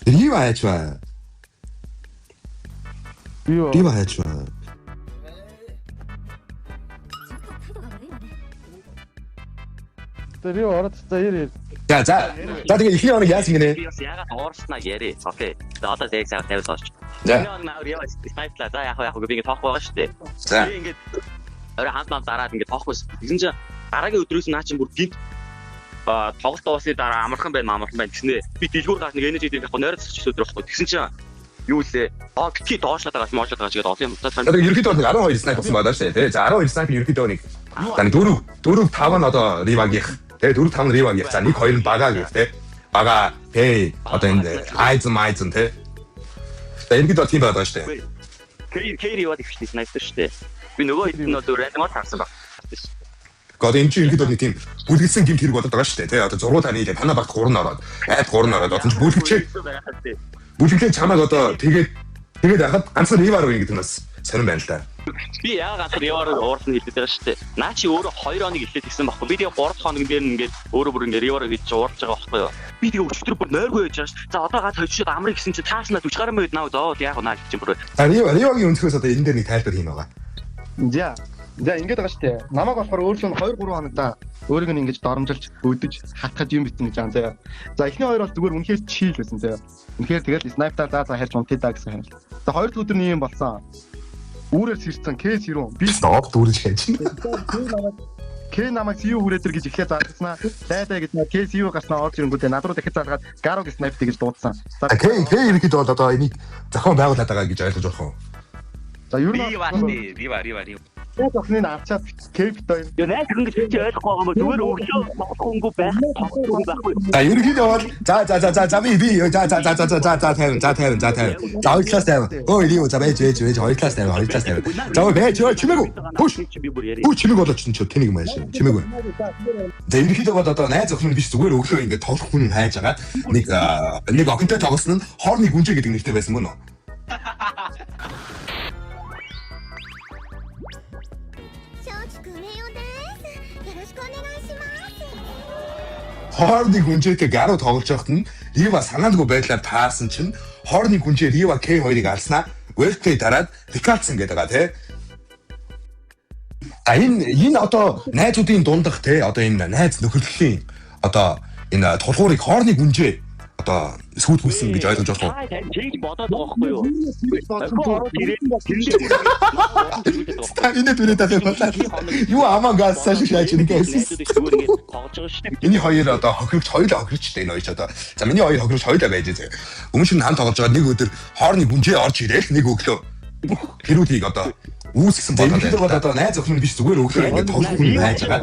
Рива хайж байна. Рива хайж байна. Тэр юу ороод за ир. За тэгээ ихний оног яасан гинэ? Би бас ягаад уурснаа яри. Окей. За одоо зэрэг цаг тавьж сууч. За. Энэ оног яа снайпла. За яг би ингэ тоохгүй байгаа шүү дээ. За. Би ингэ орой хамтдаа дараад ингэ тоохгүйс. Тэгсэн чинь дараагийн өдрөөс наа чинь бүр гинт тоглолт дуусны дараа амархан байна гэснээр би дэлгүүр гаш нэг энержи дээр яг нойроо засчих өдөр байхгүй. Тэгсэн чинь юу лээ? Гитки доошлаад байгаа моошлоод байгаа чигээд олон юм удаа Одоо ерөнхийдөө 12 снайп болсон байна шүү дээ. За 12 снайп ерөнхийдөө нэг. За 4 5 нь одоо ривагийнх. Тэгээ 4 5 нь ривагийнх. За 1 2 нь бага гэх те. Бага тэ одоо энэ айзен те. Тэгээ ерөнхийдөө тийм байдаг шүү дээ. Кэри яваад ихтэй снайпер шүү дээ. Би нөгөө хэд нь бол рандомаар харсан баг. God энэ чинь ерөнхийдөө нэг тийм бүлгэлсэн гэмт хэрэг болоод байгаа шүү дээ. Тэ одоо 6 таны ile танаа багт 3 ороод, айд 3 ороод одоо ч бүлгэлээ чамайг одоо тэгээд яхад ганцхан риваар үе гэдэг нь бас сонирн байна л да. Би яагаад риваар уурсан хэлдэг байгаа шүү дээ. Наа чи өөрөө 2 хоног эхлээд ирсэн байхгүй. Би тэгээ 3 хоног дээр ингээд өөрөө бүр ингээд риваар хийж уурж байгаа байхгүй юу. Би тэгээ өчтөр бүр нойргүй байж байгаа шүү. За одоо гад хожишод амрыг гисэн чи тааснаа 40 гаруй минут наваа зоо яг наа чи бүр. За ривагийн өнцгөөс одоо энэ дээр нэг тайлбар хийм байгаа. За ингэж байгаа шүү дээ. Намайг болохоор өөрлөө 2 3 хоногта өөрийг нь ингэж доромжилж өдөж хатгаж юм битэн гэж байгаа заяа. За эхний хоёр бол зүгээр үнэхээр чийл байсан заяа. Үнэхээр тэгэл снайпер за харьж унтидаа гэсэн юм. За хоёр дахь өдөр нь юм болсон. Үүрээр сэрсэн кейс юу? Би стоп дүүрж хайж. Кэ намайг юу хүрээдэр гэж ихлэ заасан. Дайдаа гэж кейс юу гарснаа орж ирэнгүүтээ над руу дахиж залгаад гарог снайп гэж дуудсан. За кэ ерөнхийдөө бол одоо энийг зохион байгуулад байгаа гэж ойлгож болох уу? За ер нь Рива. яг охины авчаад кэптэй. Юу нэ тэгэн гэж чи ойлгохгүй байгаа юм уу? Зүгээр өглөө тоглохгүйгүй байх, тоглохгүй байхгүй. За ерөнхийдөө бол за би за 50. За 2 класс тавь. Өө юу за байж 2 класс тавь. За байж чимээгүй. Бүч чимээг болооч ч тэнийг маш чимээгүй. За ерөнхийдөө бол одоо найз охин биш зүгээр өглөө ингээд тоглох хүн хайж агаад нэг охинтой тоглосон нь хоорны гүнжээ гэдэг нэртэй байсан мөн үү? Хоорны гүнжээтэй гаруу тоглож байхад нь Рива санаандгүй байдлаар таарсан чинь хоорны гүнжээ Рива K2-ыг алснаа Welplay дараад Рикардсон гэдэг байгаа тий. Энэ одоо найзуудын дундах тий одоо энэ найз нөхөрлөлийн одоо энэ тулгуурыг хоорны гүнжээ одоо сүйдгүүлсэн гэж ойлгож байна уу? Чиг бодоод байгаа хгүй юу? Энэ түрээ тасаа болоо. Юу амангаас саш шааж нэгээс. Миний хоёр одоо хохирогч хоёулаа хохирогчтэй энэ хоёр одоо. За миний хоёр хохирогч хоёулаа байж зэ. Өмнө нь хамт тоглож байгаа нэг өдөр хоорны гүнжээ орж ирээл нэг өглөө хэрүүдийг одоо үүсгэсэн болоо. Тэр бол одоо найз охин биш зүгээр өглөө ингээд тоглох хүн байж байгаа.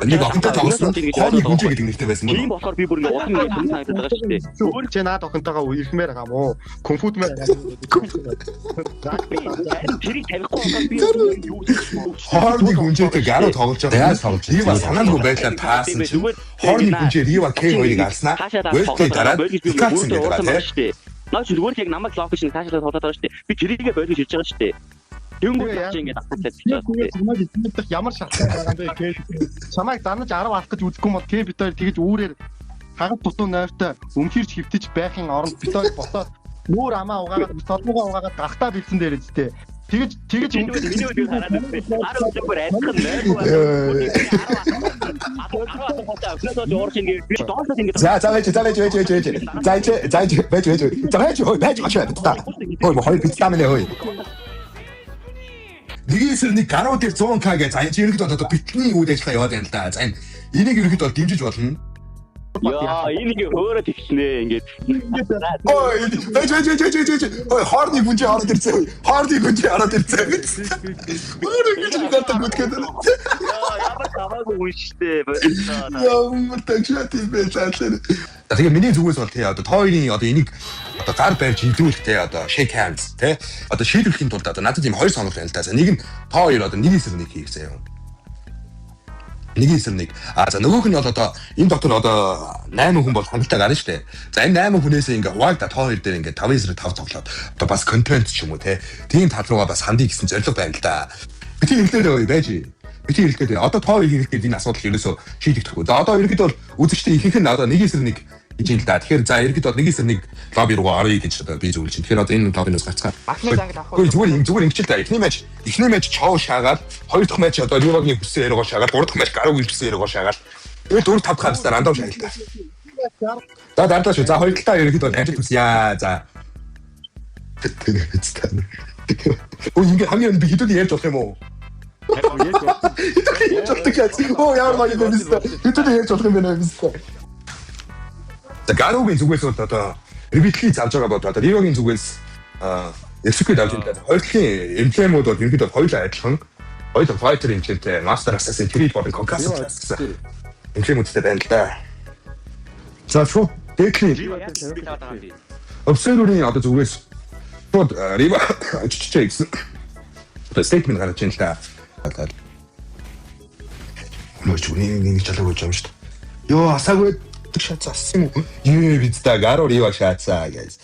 Нэг охинтой тоглосон хоорны гүнжээ гэдэг нэртэй байсан мөн. Тийм болохоор би бүр ингээд усан ингээд санагдаад байгаа шүү дээ. Өөр ч наад охинтойгоо ирэхмээр байгаа мó. Конфутмээр. Тэрийг тарихгүй болохоор би юу хоорны гүнжээтэй гаруу тоглож байгаа. Рива санаандгүй байдлаар таасан чинь хоорны гүнжээ Рива K2-ыг алснаа Welplay дараад Ricardson гэдэг байгаа тий. Наач зүгээр яг намайг локейшн таашаалаад тоглоод байгаа шүү дээ. Би тэрийгээ бодож ирж байгаа шүү дээ. Тэнгүү яаж ингэж автаад чамайг ямар шалтгаан байгаа юм бэ? Чамайг занаж 10 алах гэж үзэхгүй бол K битээр тэгэж үүрээр хагад дутуу нойртой өмхирч хөвтөж байхын оронд битээр босоод нүүр амаа угаагаад толгоогоо угаагаад гахтаа бэлсэн дээр үсттэй. Тэгэж миний үеийг хараад байна. Араа зүгээр айдхан нойргүй. Нэгээс нэг гаруу дээр 100k гэж за энэ ерөнхийдөө одоо битний үйл ажиллагаа яваад байна л да. За энийг ерөнхийдөө дэмжиж болно. Яа, энийг хөөрөө тэгснэ ингээд. Ой, хоорны гүнжээ ороод ирсэн. Хоорны гүнжээ ороод ирсэн. Өөрөө гэж гадаг гүтгэд. Ямар таваагүй үнштэй байна. Ямар тагшаатай байлаа. Тэгээ миний зүгээс бол тий одоо тооёрын одоо энийг одоо гар барьж хилүүлэх тий одоо shake hands тий одоо шийдвэрлэхийн тулд одоо надад ийм хоёр сонголт байна л да. За нэг нь тооёр одоо нэг эсрэг нэг хийх заяа. Нэг эсрэг нэг. За нөгөөх нь бол одоо энэ дотор одоо 8 хүн бол хангалттай гарна шүү дээ. За энэ 8 хүнээс ингээ хуваагдаа тооёр дээр ингээ 5 эсрэг 5 тоглоод одоо бас контент ч юм уу тий тийм тал руугаа бас хандъя гэсэн зорилго байна л да. Би тийм хэлдэгтэй байж. Би тийм хэлэхэд одоо тоо хийх гэдэг энэ асуудал ерөөсөө шийдэгдэхгүй. За одоо ерөнхийдөө үзэгчдийн ихэнх нь одоо нэг эсрэг нэг гэж юм л да. Тэгэхээр за ерөөд нэгээс нэг лобби руу орё гэж би зөвлөж чинь. Тэгэхээр одоо энэ лоббинаас гарцгаа. Ахны ангид авах. Зүгээр ингэж л да. Эхний матч чоо шаагаад, хоёр дахь матч одоо Ливагийн хүссэн яригоо шаагаад, гурав дахь матч Гаругийн хүссэн яригоо шаагаад. Тэгээд 4 5 дахь хавцаар рандом шагалтай. За дардаа шүү. За хоёр талаа ерөөд ажил хүсье. За. Ингээ хамгийн би хэдүүд ярьж болох юм уу? Ярьж болох яа. Оо яар маяг гомстой. Хэдүүд ярьж болох юм байна гомстой. За Гаругийн зүгээс одоо ребитли завж байгаа бол одоо Ливагийн зүгээс execute авч байгаа. Хоёр талын эмблемүүд бол ерөнхийдөө хоёулаа адилхан. Хоёул fighter энэтэй master assassin Creed болон Conquest гэсэн эмблемүүдтэй байна л да. За шүү. Дэкли. Observer-ийн одоо зүгээс шууд Рива чичээ гэсэн. Одоо statement гаргаж ийн л да. Нөөч үнийг чалаагүй юм шүү дээ. Йоо асаагүй шатсан юм уу? Юу бидтэй Гару Рива шатсаа guys.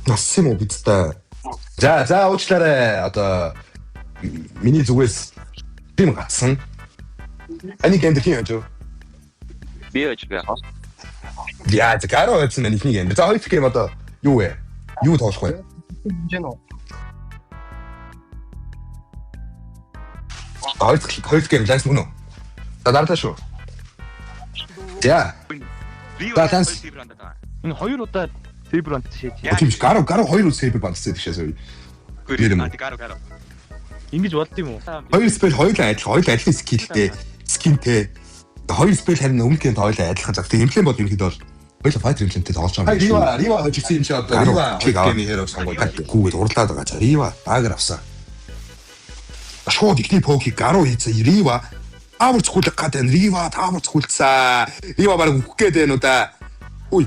Нассан уу бидтэй. За уучлаарай. Одоо миний зүгээс тийм гацсан. Ани гэмдэр хин яж. Би яж би хаа. Яа, за Гару хэлсэн нэг юм. За хоёр гэм одоо юу вэ? Юу тоолох вэ? Жин үү. Хоёр гэм ланс мөн үү? За дардаа шүү. За. Энэ хоёр удаа Saber Hunt шийдэж. Тийм ш Гару хоёр үс Saber Hunt хийдэг шээ. Гару. Ингэж болд юм уу? Хоёр спел хоёулаа адилхан скиллтэй, скинтэй. Хоёр спел харин өмнөхийн хоёулаа адилхан зав. Тийм эмблем бол ерөнхийдөө бол хоёулаа fighter эмблемтэй тоглож байгаа юм шиг. Рива хожигдсан юм чи одоо Рива геймийн хэрэг сонгоод гүүгээд урлаад байгаа ч Рива агар авсан. Шууд ихний поки Гару хийсэн Рива амар цохолох гэдэг Рива таамар цохолцсан. Рива баг үхэх гээд байна уу да. Ой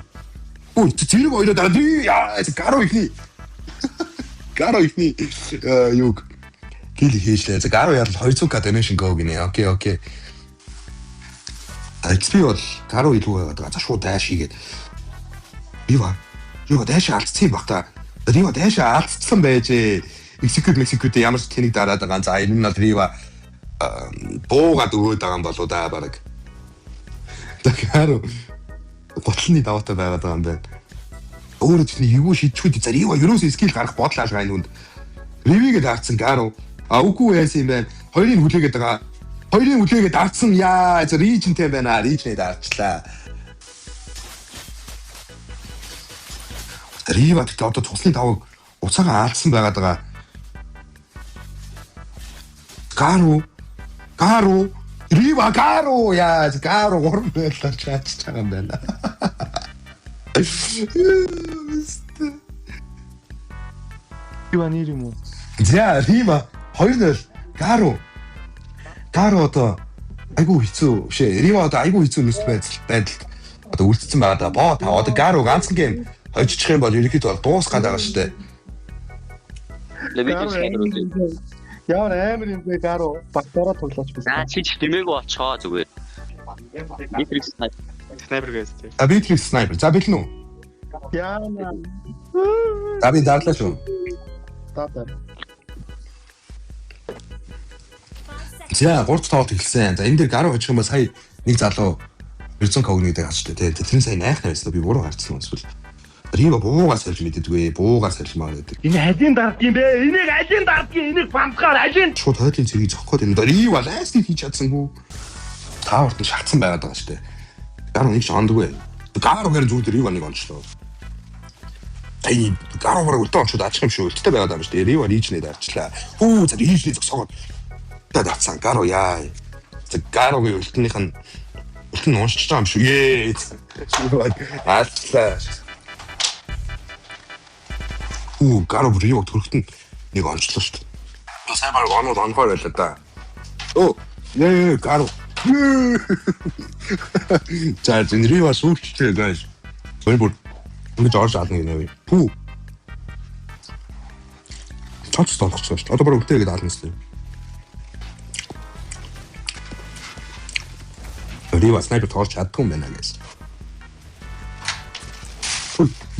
зэрэг ойлоо дараа яа Гару ихний юг гэл хийшлээ. За Гару ял 200к donation go гинэ. Окей. XP бол Гару илүү байгаа. За шууд дайш хийгээд. Рива дайш алдсан юм баг та. Рива дайш алдсан байжээ. Execute ямар ч тэнийг дараад байгаа. За энэ нь бол Рива буугаад өгөөд байгаа юм болоо да баг. Тэгэхээр ботлны даваатай байгаад байгаа юм байна. Өөрөө чинь юу шийдчихвэл за Рива ерөөсөө скил гарах бодол алгаа энэ хүнд. Ривигээ даарсан Гару. Үгүй яасан юм байна. Хоёрын хүлээгээд даарсан яа за Region-тэй байна. Region-ийг даарчлаа. Рива тэгтээ одоо цуслын тавыг уцаагаа аалсан байгаад байгаа. Гару Рива яа Гару гурван байлаа чаач байгаа юм байна. Юу нэр юм уу? За Рива 2-0 Гару одоо айгу хэцүү шээ. Рива одоо айгу хэцүү нүс байдалд одоо үлдсэн байгаа да. Боо та одоо Гару ганцхан гейм хожчих юм бол ерөнхийдөө бол дуусгаад байгаа шүү дээ. Яа амар юм бэ Гару багтараа тоглооч биш. За чи хэмээг болчоо зүгээр. Matrix Sniper гэж. Matrix Sniper. За бэлэн үү? Яа. Би дарлаа шүү. Тата. За 3 тоглолт эхэлсэн. За энэ дээр Гару хожих юм бол сая нэг залуу 900 когнийтэй гарчтай тий. Тэр сая найхнаа байсан би буруу харсан юм эсвэл. Рива буугаас хэлж мэддэггүй. Буугаас хэлж маа гэдэг. Энэ хажийн дардгийн бэ? Энийг хажийн дардгийн энийг бандгаар хажийн. Шууд хойдлын цэргийг зохих гээд энэ Рива ластыг хийж чадсангүй. Тааварт нь шатсан байгаад байгаа шүү дээ. Гару нэг ч ондгүй. Гаругаар зүгээр Рива нэг онцлоо. Ай Гаругаар үлдэн онцод ачих юм шүү. Үлдтэй байгаад байгаа юм шүү дээ. Рива Region-ийг дарчлаа. За Region-ийг зогсоогоод татсан Гару яа. За Гаругийн үлднийх нь уншиж байгаа юм шүү. Аачлаа. Гару Рива төрөлтөнд нэг онцлоо шүү дээ. Сайн баг онхоор байлаа да. Гару. За Рива сүүлчтэй guys. Бүр ингэж орж аадна гинэ. Цоц толгоцсон шүү дээ. Одоо баг үлдээгээд аадна гэсэн. Рива снайпер тоолч чаддгүй юм байна guys.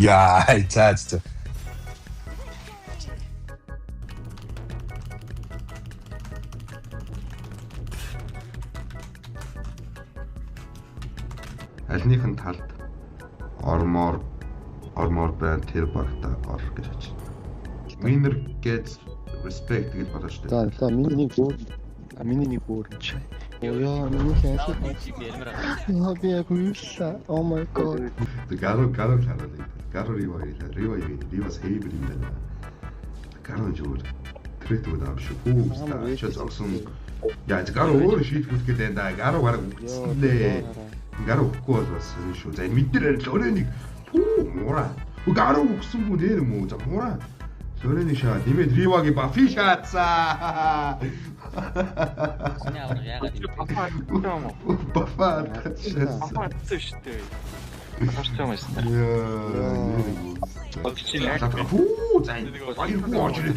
Яа, за. Альныхын талд ормоор байна тэр багтаа ор гэж хэлж. Winner gets respect гэж бодож штэ. За миний нэг бүр чи. Яа, миний хяас. Яа би яг үйлээ. Oh my god. Гаруу хараад. Гаруу ривас хэйбэр юм байна. Гаруу жоо. Трэт удаа шүү. Хөөс чи зогсон. Яа, гаруу өөр шийдвүлэх гэдэг энэ гаруу бараг үгцлээ. Гаруу өгөхгүй бол бас шүү. За энэ мэднэр л өрөөнийг муура. Гаруу өгсөнгүй нэр юм уу? За муура. Өрөөний шаа нэмээд ривагийн бафи шаацаа. Санаа яагаад юм Бафа. Апаатсан шүү дээ. Харцаа байсан. Хүү зай. Баяргүй орж ирээ.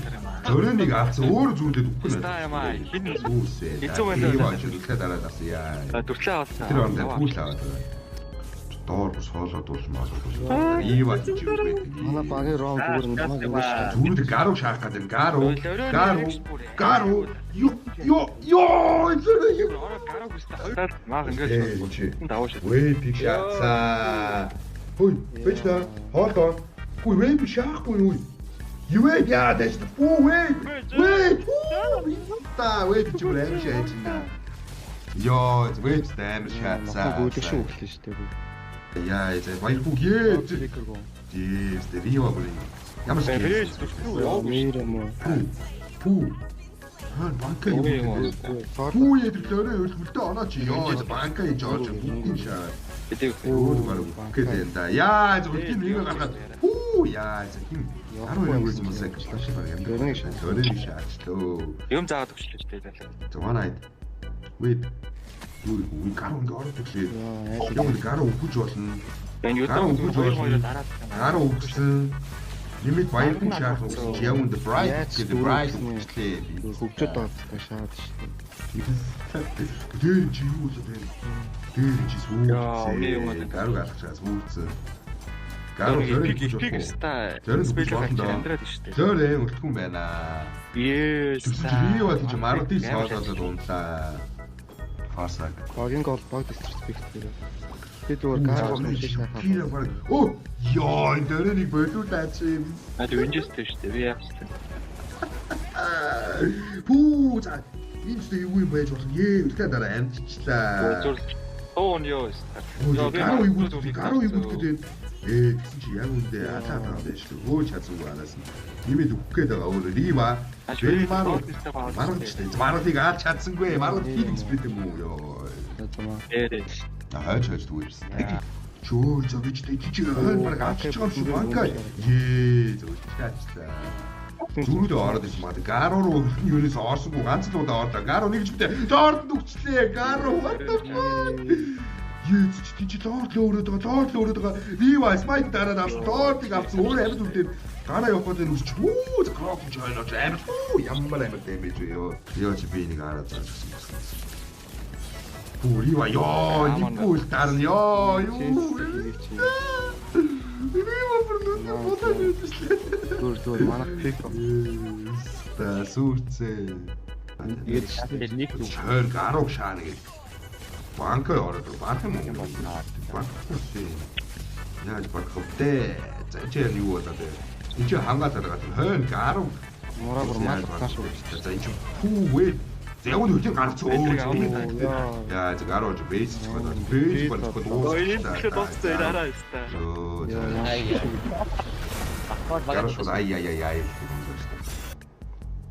Өрөөнийг авсан өөр зүйлээд үгүй нэ. Та ямаа хин Үүсээ. Хэцүү байна. Риваж ирэхэд дараад авсан яа. дүрслээ авсан. Тэр онд пүүл аваад. Доор бус хоолоод улмаас. Ивач чи юу гэдэг. Манай багийн ром зүгээр намайг өгөөч. Зүрд гаруу шаах гэдэг. Гаруу. Гараа хүстэй. Маа ингэж Чи. давааш. Вэ би шаацаа. Хөөе, бэчнэ. Хоолоо. Хөөе, вэ би шаахгүй юу? Юу яа дэс пүү вэ? Та вэ би чимэр аим шаач нэ. Йоо, вэ амар шаацаа. Гүйлэх шүү өглөө шүү дээ. Яа, ez баяргүй гээ. Тэрэггүй. Тийс, рио бүрийн. Ямар ч Бэрээс дүрслээ. Мэр юм уу? Пүү. Аа, банка юу вэ? Пүү ядрэлээ өрхөлтөө оноо чи ёо, банка ий жооч бүгдийн шаа. Эдэг Өөр баруун гэдэг энэ да. Яа, зөвхөн нэг гаргаад. Пүү яа, зөвхөн 12 юм шиг шаш баг юм. Төрөний шаачлоо. юм заагаад өгчлээ шүү дээ. Зованайд. Wait. Юу гаруун ороод ирлээ. Яг гаруун өгөж болно. Энэ юу Гаруун өгөж болно. дараад Гаруун өгсөн. Нэмээд баяргүй шаах өгсөн. Чи яг үндэ bright гэдэг bright өгчлээ. Хөгжөд байгаа шаад шүү дээ. Тэр чи юу л бэ? Тэр чи Яа, окей, юм байна. сүү. Гаруун алах чаас үүсэн. Гараа Гаруун эпик зөрөг ста. Зөрөг Спелэр болно гарч доо. амьдраад шүү дээ. Зөрөө өлтгөн байна. Yes. Чи юу гэж маруудыг соолоод унтаа. Хасаг. Багийн гол баг дистрибьют гэдэг. Би зүгээр гараа хийж Оо, ёо, энэ дөрөнийг болиулаач юм. А тэг Windows-тэй шүү дээ. Би яасан. Пүү, за. Энэ ч юу юм байж болно. Үлдээ дараа амтчлаа. Зур. Он ёо. Гаруу игүүд гэсэн чи яг үндэ алаад байгаа байж шүү. Өө чадсангүй араас нь. Нэмээд өгөх гээд байгаа өөрөө рима. Маруудыг аалж чадсангүй. Марууд хийх сприт юм уу ёо. Ээ. Хаач дүүрсэн. Чөө зогж тийч хойно баг авчиж байгаа шүү банка. Зогж таачлаа. Зүрд ороод иж маа. Гаруу руу юунаас орсонгүй ганц л удаа орлоо. Гаруу нэг ч үгүй. Доорд нүгчлээ. Гаруу what the fuck. Чи доорд л өрөөд байгаа. Рива смайт дараад авсан. Доордыг авсан. Өөр амьд үлдээд гараа явах гэдэг үсч. Хүү крок жойноо амьд. Ямар амьд дэмэж ёо. Ёо чи би нэг хараад зааж гисэн. Рива ёо, нэггүй дарна ёо. Рива бүрнээ бодож Зүгээр манай пик. Та сүрцээ. Тэгээд нэг Шойр гаруу шаана гэж. Банка ороод банк юм уу? Банк. Яаж банк хөтэ? Зачаа юу болоод вэ? Энд чи хангаад байгаа. Хойно гаруу Мураа бүр мал тааш үү. За энэ хүү вэ? Яг нь хөтөн гарцсан. Яа, за гаруу ч бейс ч байна. Бейс болчиход дууссан дараа өстэй. Гаруу ай.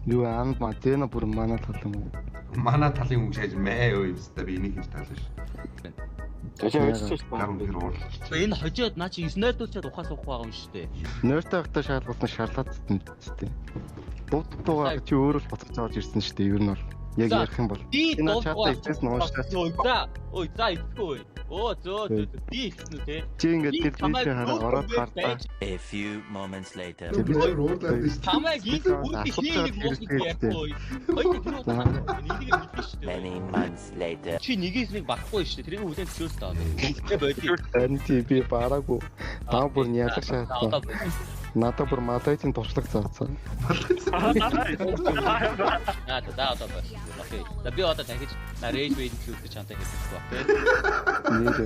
Юу аанд мадена бүр манай тал юм уу? Манай талын үг шааж мэй өө юмстай би энийг хийж таалаа шүү. Гаруу тэр уурлаа. Энэ хожоод наа чи 9 нойрдуулчаад ухаас уух байгаа юм шүү дээ. Нойртой хата шаардлагатай шаарлаад тээ. Дуугаа чи өөрөө л буцаж аваад ирсэн шүү дээ. Ер нь бол яг ярих юм бол. Би чатаа ихээс нууштаа. Ой, за итгэхгүй. Оо зөө би ихсэн үү те. Чи ингээд тэр тийш хараа ороод гартаа. A few moments later. Би тэр уурлаад шүү. Тамаг их бүгд хийлэг болохгүй. Хоёул тэр удаа нэгийг мэдсэн шүү дээ. Many months later. Чи нэгээс нэг багхгүй шүү дээ. Тэрийг хүлэн зөвшөөрс таа. Тэгтээ бодлоо. Анти би бараагүй. Таа бүр ясах шаардсан. Надад бүр мадайтын туршлага заасан. Аа за одоо байна. Окей. За би одоо дахиж рейж бейд хэлүүлж чантай хэлсэн баг. Нэр